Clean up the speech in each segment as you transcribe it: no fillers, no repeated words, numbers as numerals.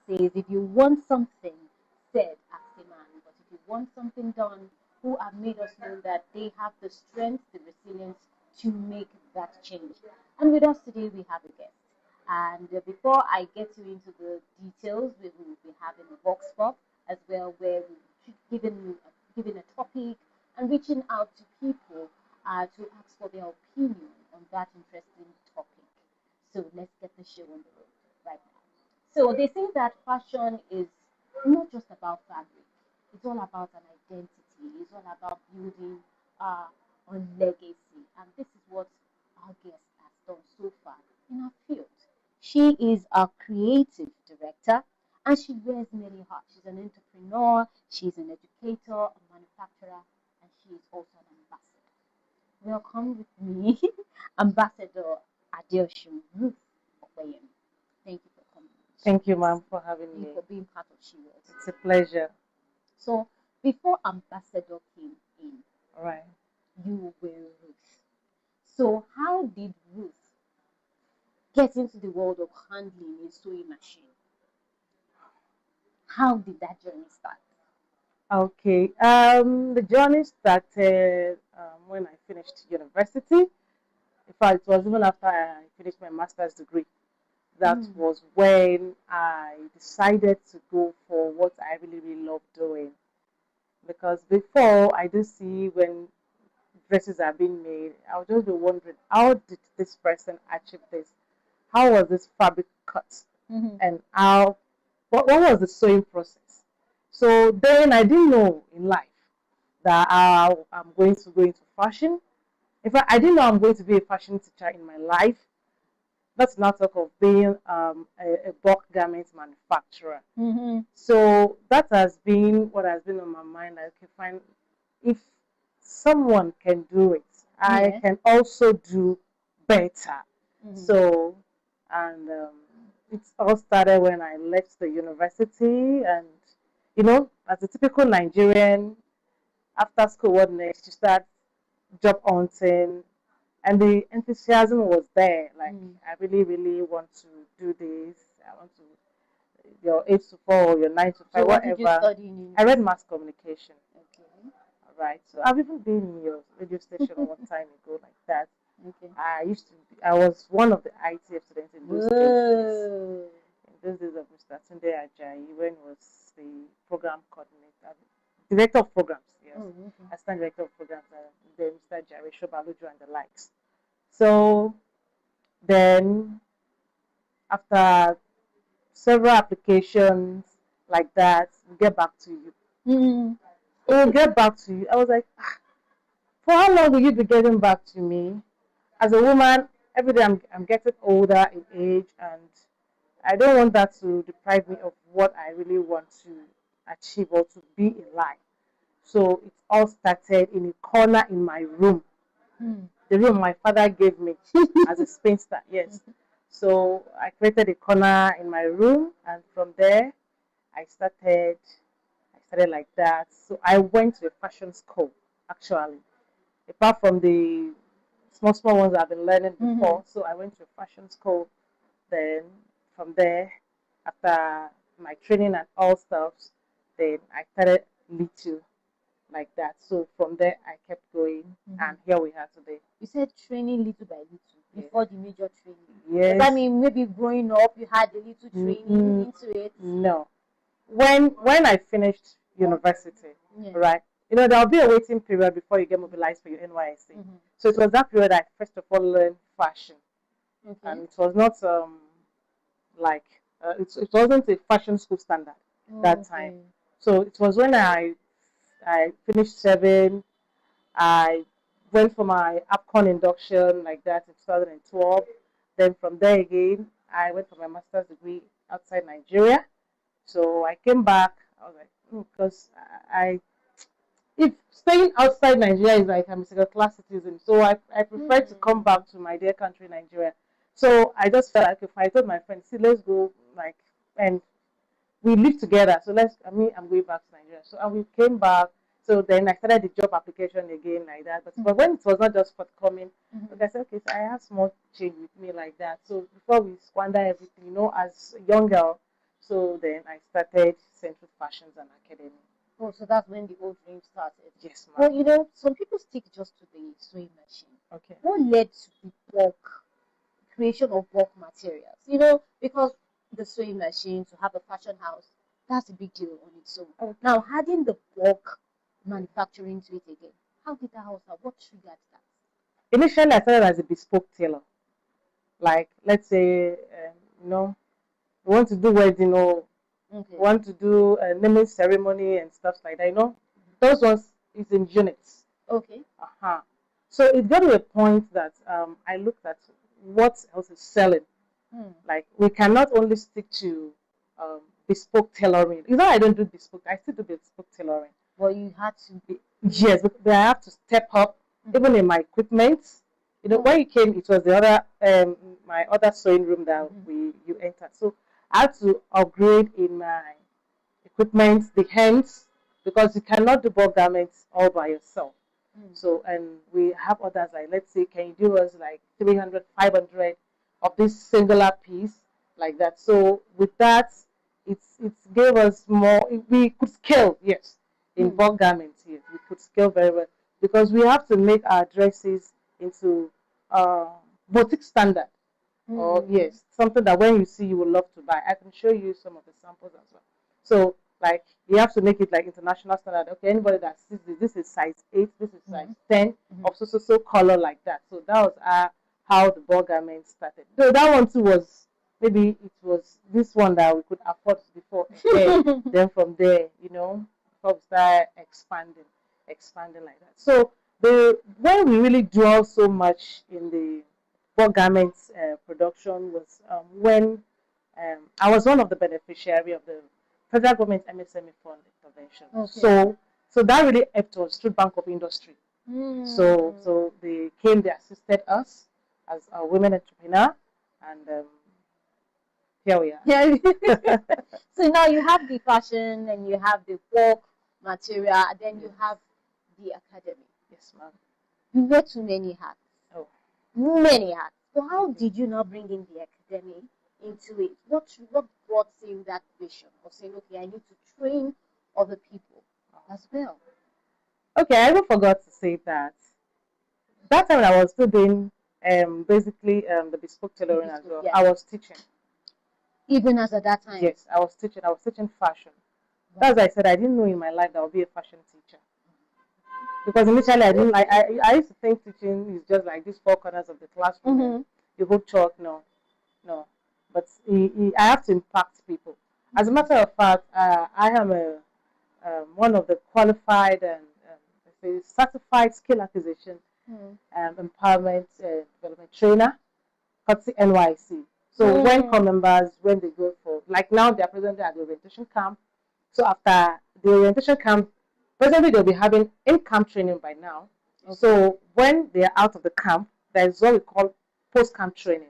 says, if you want something said, ask a man. But if you want something done, who have made us know that they have the strength, the resilience to make that change. And with us today, we have a guest. And before I get you into the details, we will be having a vox pop as well, where we're giving a topic and reaching out to people to ask for their opinion on that interesting topic. So let's get the show on the road right now. So they say that fashion is not just about fabric. It's all about an identity. It's all about building a legacy. And this is what our guest has done so far in our field. She is a creative director and she wears many hats. She's an entrepreneur, she's an educator, a manufacturer, and she is also an ambassador. Welcome with me, Ambassador Adeosun Ruth Okoyemi. Thank you for coming. Thank you, ma'am, for having You me. for being part of She World. It's a pleasure. So before Ambassador came in, All right. you were Ruth. So how did Ruth get into the world of handling a sewing machine? How did that journey start? Okay. The journey started when I finished university. In fact, it was even after I finished my master's degree. That was when I decided to go for what I really, really love doing. Because before, I do see when dresses are being made, I would just be wondering, how did this person achieve this? How was this fabric cut? And what was the sewing process? So then I didn't know in life that I'm going to go into fashion. In fact, I didn't know I'm going to be a fashion teacher in my life. Let's not talk of being a bulk garment manufacturer. So that has been what has been on my mind. Like, okay, fine, if someone can do it, I can also do better. So, and it all started when I left the university, and as a typical Nigerian, after school, what next? You start job hunting, and the enthusiasm was there. Like, I really, really want to do this. I want to your 8 to 4 or your 9 to 5, So what did you whatever. study in I read university? mass communication. Okay. All right. So I've even been in your radio station one time ago, like that. Okay. I was one of the ITF students in those days. Whoa. In those days of Mr. Tunde Ajayi, when he was the program coordinator, director of programs, yes, assistant director of programs, then Mr. Jerry Shobalujo and the likes. So then, after several applications like that, we'll get back to you. We'll get back to you. I was like, for how long will you be getting back to me? As a woman, every day I'm getting older in age, and I don't want that to deprive me of what I really want to achieve or to be in life. So it all started in a corner in my room, the room my father gave me as a spinster. Yes. So I created a corner in my room, and from there I started. I started like that. So I went to a fashion school actually. Apart from the small ones I've been learning before, so I went to a fashion school. Then from there, after my training and all stuff, then I started little like that. So from there, I kept going, and here we are today. You said training little by little before the major training. Yes. Does that mean maybe growing up you had a little training into it? No. When I finished university, right? There'll be a waiting period before you get mobilized for your NYSC. So it was that period I first of all learned fashion, and it was not like it wasn't a fashion school standard that time. So it was when I finished 7, I went for my APCON induction like that in 2012. Then from there again, I went for my master's degree outside Nigeria. So I came back. I was like, because if staying outside Nigeria is like I'm a second class citizen, so I prefer to come back to my dear country, Nigeria. So I just felt like if I told my friends, see, let's go, like, and we live together. So I'm going back to Nigeria. So and we came back. So then I started the job application again like that. But when it was not just forthcoming, I said, okay, so I have small change with me like that. So before we squander everything, as a young girl, So then I started Central Fashions and Academy. Oh, so that's when the old dream started. Yes, ma'am. Well, you know, some people stick just to the sewing machine. Okay. What led to the bulk creation of bulk materials? You know, because the sewing machine to have a fashion house, that's a big deal on its own. Okay. Now, adding the bulk manufacturing to it again, how did that house? What triggered that? Initially, I started as a bespoke tailor. Like, let's say, you know, we want to do wedding or Okay. want to do a naming ceremony and stuff like that. You know, those ones is in units. Okay. So it got to a point that I looked at what else is selling. Like, we cannot only stick to bespoke tailoring. You know, I don't do bespoke. I still do bespoke tailoring. Well, you had to be. Yes, but I have to step up even in my equipment. You know, when you came, it was the other my other sewing room that you entered. So I had to upgrade in my equipment, the hands, because you cannot do bulk garments all by yourself. So, and we have others like, let's say, can you do us like 300, 500 of this singular piece like that? So with that, it gave us more. We could scale, yes, in bulk garments. Yes, we could scale very well because we have to make our dresses into boutique standard. Or yes, something that when you see you will love to buy. I can show you some of the samples as well. So like you have to make it like international standard. Okay, anybody that sees this is size 8, this is size 10, of so color like that. So that was how the bulk garment started. So that one too was maybe it was this one that we could afford before. Then from there, you know, we start expanding like that. So when we really dwell so much in the bulk garments production was when I was one of the beneficiary of the federal government MSME fund intervention. Okay. So that really helped us through Bank of Industry. So they came, they assisted us as a women entrepreneur, and here we are. Yeah. So now you have the fashion and you have the bulk material, and then you have the academy. Yes, ma'am. You wear too many hats. Oh. Many hats. So how did you now bring in the academy into it? What brought you that vision of saying, okay, I need to train other people as well? Okay, I even forgot to say that. That time I was still doing basically the bespoke tailoring as well. Yeah. I was teaching. Even as at that time? Yes, I was teaching. I was teaching fashion. Wow. That's why I said I didn't know in my life that I would be a fashion teacher. Because initially I didn't. I used to think teaching is just like these 4 corners of the classroom. You go chalk, no. But I have to impact people. As a matter of fact, I am one of the qualified and certified skill acquisition empowerment development trainer, courtesy NYC. So when core members, when they go for, like now they are presently at the orientation camp. So after the orientation camp, presently they'll be having in-camp training by now. Okay. So when they are out of the camp, there is what we call post-camp training.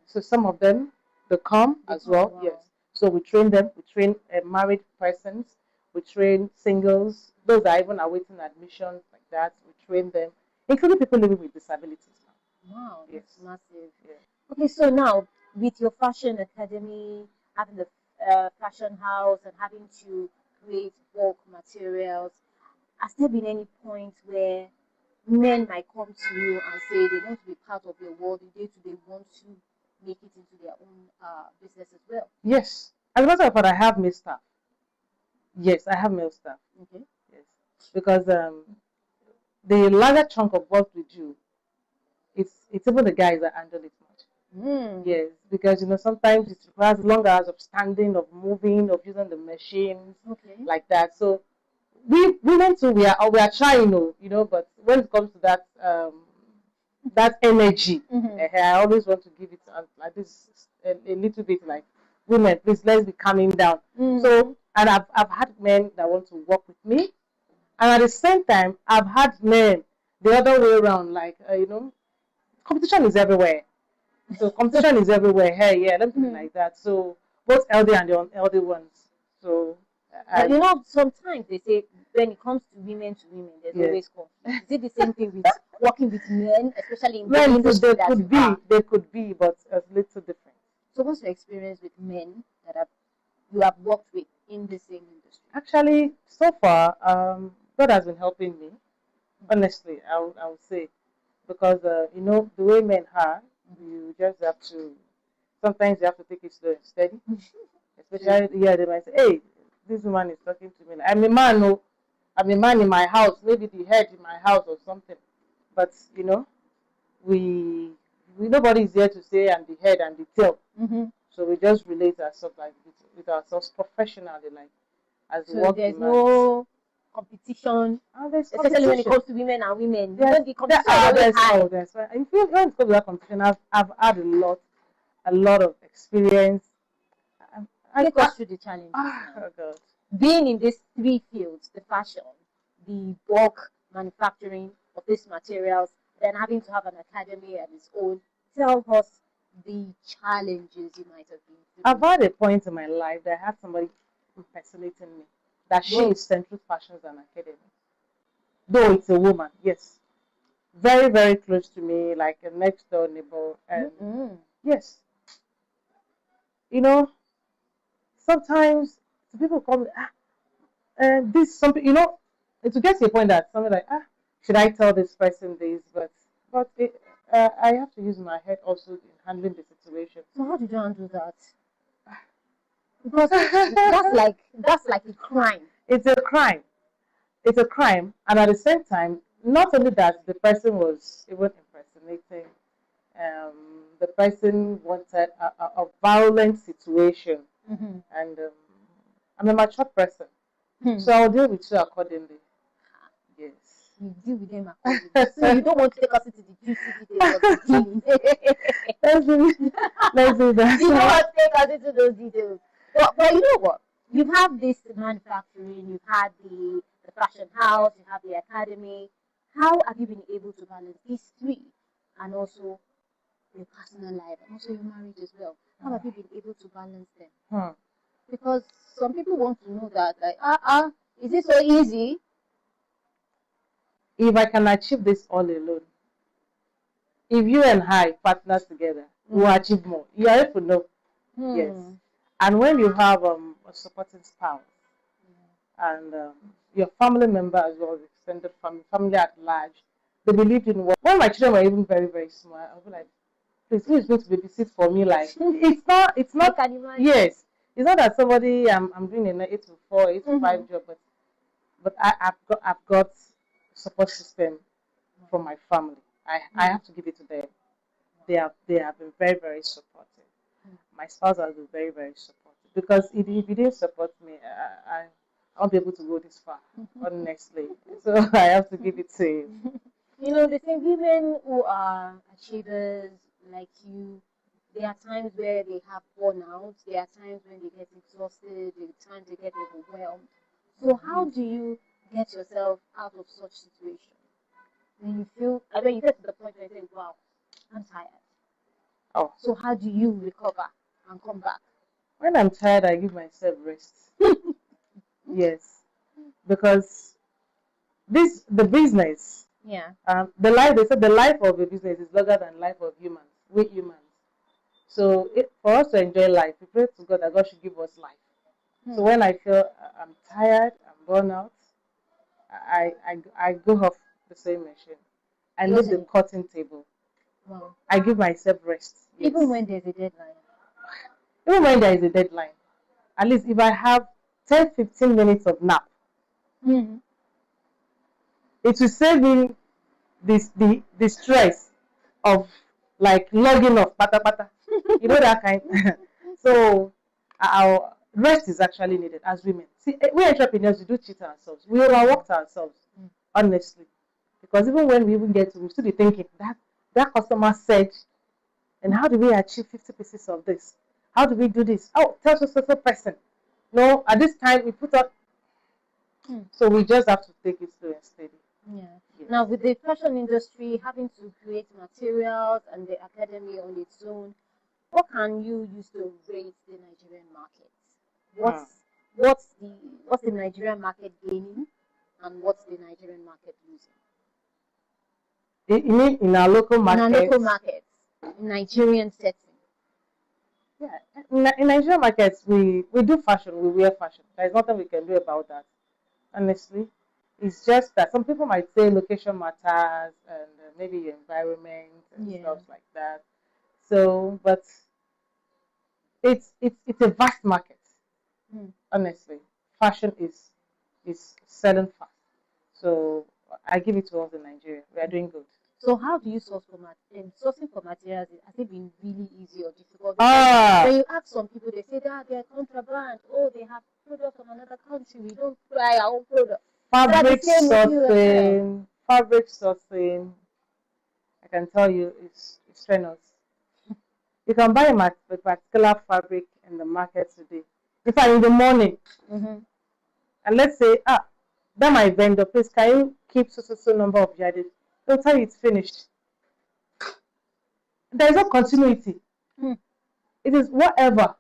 So some of them, they come as well. Wow. Yes. So we train them. We train married persons. We train singles. Those are even awaiting admission like that. We train them, including people living with disabilities now. Wow, yes. That's massive. Yeah. Okay, so now with your fashion academy, having the fashion house and having to create bulk materials, has there been any point where men might come to you and say they want to be part of your world, they want to make it into their own business as well? Yes. As a matter of fact, I have male staff. Yes, I have male staff. Okay. Yes. Because the larger chunk of what we do, it's even the guys that handle it much. Yes, because sometimes it requires long hours of standing, of moving, of using the machines, like that. So we women too, we are trying, but when it comes to that energy, I always want to give it like this a little bit like, women, please, let's be calming down. So, and I've had men that want to work with me, and at the same time, I've had men the other way around, like competition is everywhere. So competition is everywhere. Hey, yeah, let me put it like that. So both LD and the unhealthy ones. So but sometimes they say when it comes to women, there's always conflict. Is it the same thing with working with men, especially in the industry? They could be, but a little different. So what's your experience with men that are you have worked with in the same industry? Actually, so far, God has been helping me. Honestly, I would say, because the way men are, you just have to. Sometimes you have to take it slow and steady. Especially, yeah, they might say, "Hey, this woman is talking to me. I'm a man, no, I'm a man in my house. Maybe the head in my house or something." But we nobody is here to say I'm the head and the tail. So we just relate ourselves like with ourselves professionally, like as So work there's demands. no competition, There's especially when it competition. comes to women and women. Yes, Because the competition is always there's high. there's if you when it comes to that competition, I've had a lot of experience. Take us through the challenges now. Oh God. Being in these three fields, the fashion, the bulk manufacturing of these materials, then having to have an academy at its own, tell us the challenges you might have been through. I've had a point in my life that I had somebody impersonating me that she is Central Fashions and Academy. Though it's a woman, yes. Very, very close to me, like a next door neighbor. And yes, sometimes people call me, this something, to get to a point that something like, should I tell this person this? But I have to use my head also in handling the situation. So how did you handle that? Because that's like a crime. It's a crime. It's a crime, and at the same time, not only that the person was even impersonating, the person wanted a violent situation, and I'm a mature person, so I'll deal with you accordingly. Yes. You deal with them accordingly. So you don't want to take us into the juicy details of the dealing. Let's do that. You don't want to take us into those details. But you know what? You have this manufacturing, you've had the fashion house, you have the academy. How have you been able to balance these three and also your personal life and also your marriage as well? How have you been able to balance them? Because some people want to know that, like, is it so easy? If I can achieve this all alone, if you and I partner together, we'll achieve more. You have to know. Yes. And when you have a supporting spouse and your family member as well, extended family at large, they believed in what. When my children were even very, very small, I'll be like, please, who is going to babysit for me? Like, it's not, yes, it's not that somebody, I'm doing an 8 to 4, 8 to 5 job, but I've got support system from my family. I have to give it to them. They have been very, very supportive. My spouse has been very, very supportive. Because if he didn't support me, I won't be able to go this far, honestly. So I have to give it to him. The same women who are achievers like you, there are times where they have burnout, there are times when they get exhausted, there are times they get overwhelmed. So how do you get yourself out of such situations? When you get to the point where you think, wow, I'm tired. Oh. So how do you recover and come back? When I'm tired, I give myself rest. Yes. Because the business, the life, they said the life of a business is longer than life of humans, with humans. So for us to enjoy life, we pray to God that God should give us life. So when I feel I'm tired, I'm burnt out, I go off the sewing machine. I leave the cutting table. Wow. I give myself rest. Yes. Even when there's a deadline? Even when there is a deadline. At least if I have 10-15 minutes of nap, it will save me the stress of like logging off, pata. That kind. So our rest is actually needed as women. See, we entrepreneurs, we do cheat ourselves. We overwork ourselves, honestly. Because even when we even get to, we still be thinking that customer said, and how do we achieve 50 pieces of this? How do we do this? Oh, tell us a person. No, at this time we put up. So we just have to take it slow and steady. Yeah. Yes. Now, with the fashion industry having to create materials and the academy on its own, what can you use to raise the Nigerian market? What's the Nigerian market gaining, and what's the Nigerian market losing? You mean in our local market? In our local markets, in Nigerian setting. Yeah, in Nigerian markets, we do fashion, we wear fashion. There's nothing we can do about that. Honestly, it's just that some people might say location matters and maybe your environment and Yeah. stuff like that. So, but it's a vast market. Mm. Honestly, fashion is selling fast. So I give it to us in Nigeria. We are doing good. So how do you source for sourcing for materials? Has it been really easy or difficult? Because Ah, when you ask some people, they say that they're contraband. Oh, they have products from another country. We don't buy our own product. But at the fabric same with you as well. sourcing, fabric sourcing. I can tell you, it's strenuous. You can buy a particular fabric in the market today. In fact, in the morning, Mm-hmm. and let's say, that my vendor, please, can you keep so number of yards? They'll tell you it's finished. There's no continuity. Hmm. It is whatever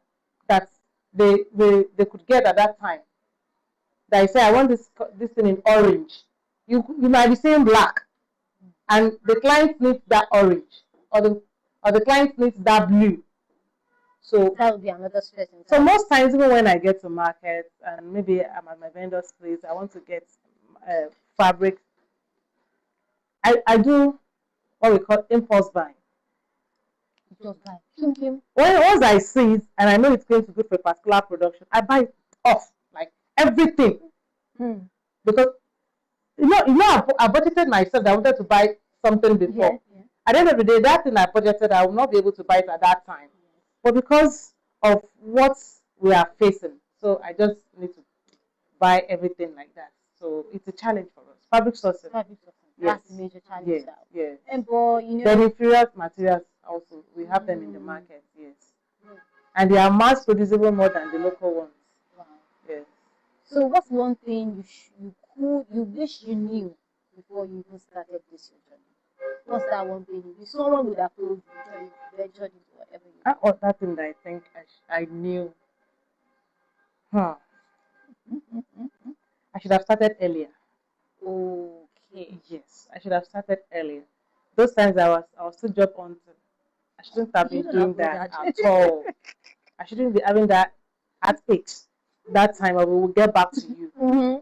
that they could get at that time. That I say, I want this thing in orange. You might be saying black, and the client needs that orange, or the client needs that blue. So That would be another stress. so most times, even when I get to market and maybe I'm at my vendor's place, I want to get fabric. I do what we call impulse buying. Just buy. Thinking. Once I see it and I know it's going to be good for a particular production, I buy it off, like everything. Hmm. Because I budgeted myself that I wanted to buy something before. Yeah. At the end of the day, that thing I budgeted, I will not be able to buy it at that time. But because of what we are facing, so I just need to buy everything like that. So it's a challenge for us. Fabric sourcing. Fabric sourcing. Yes. That's a major challenge. Yes. Now. Yes. And but you know. Then inferior materials also, we have them in the market. Yes. And they are mass producible more than the local ones. Wow. Yes. So what's one thing you wish you knew before you even started this journey? What's that one thing someone would have told you before you ventured into whatever you do? Or that thing that I think I knew. Huh. I should have started earlier. Okay. Yes, I should have started earlier. Those times I was still job hunting. I shouldn't have been doing that at all. I shouldn't be having that heartache that time. I will get back to you.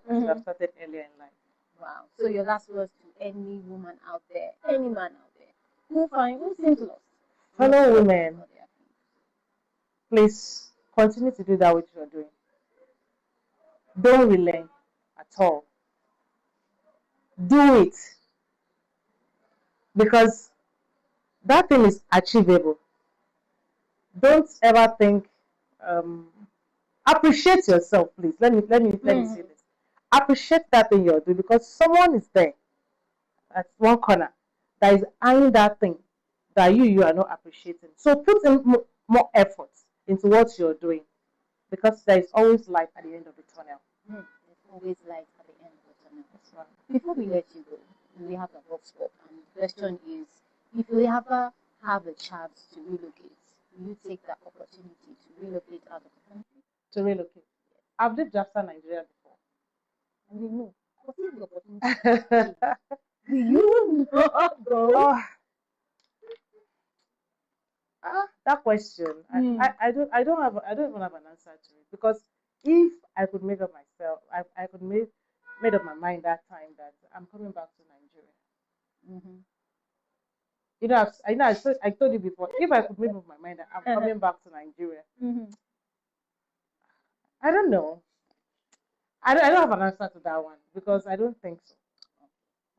I should have started earlier in life. Wow. So your last words to any woman out there, any man out there who seems lost. Fellow women, please continue to do that which you are doing. Don't relent at all. Do it, because that thing is achievable. Don't ever think. Appreciate yourself, please. Let me say this. Appreciate that thing you're doing, because someone is there at one corner that is eyeing that thing that you are not appreciating. So put in more effort into what you're doing, because there is always light at the end of the tunnel. There's always light at the end of the tunnel. That's right. Before we let you go, we have a box spot, and the question is, if you ever have a chance to relocate, will you take that opportunity to relocate out of the country? To relocate. I've lived outside Nigeria before. And we know. What is the opportunity? Do you not go? That question, I don't even have an answer to it, because if I could make up myself, I could made up my mind that time that I'm coming back to Nigeria. I told you before, if I could make up my mind that I'm coming back to Nigeria, I don't know. I don't have an answer to that one, because I don't think so.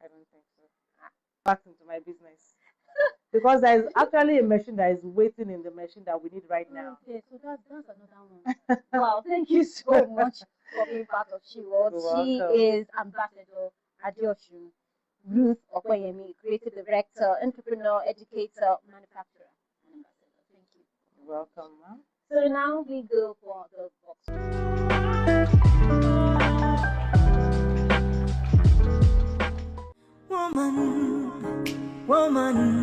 I don't think so. Back into my business. Because there is actually a machine that is waiting in the machine that we need right now. Okay, so that's another one. Wow, thank you so much for being part of She World. She is Ambassador Adeosun Ruth Okoyemi, creative director, entrepreneur, educator, manufacturer, and ambassador. Thank you. You're welcome, ma'am. So now we go for the box. Woman.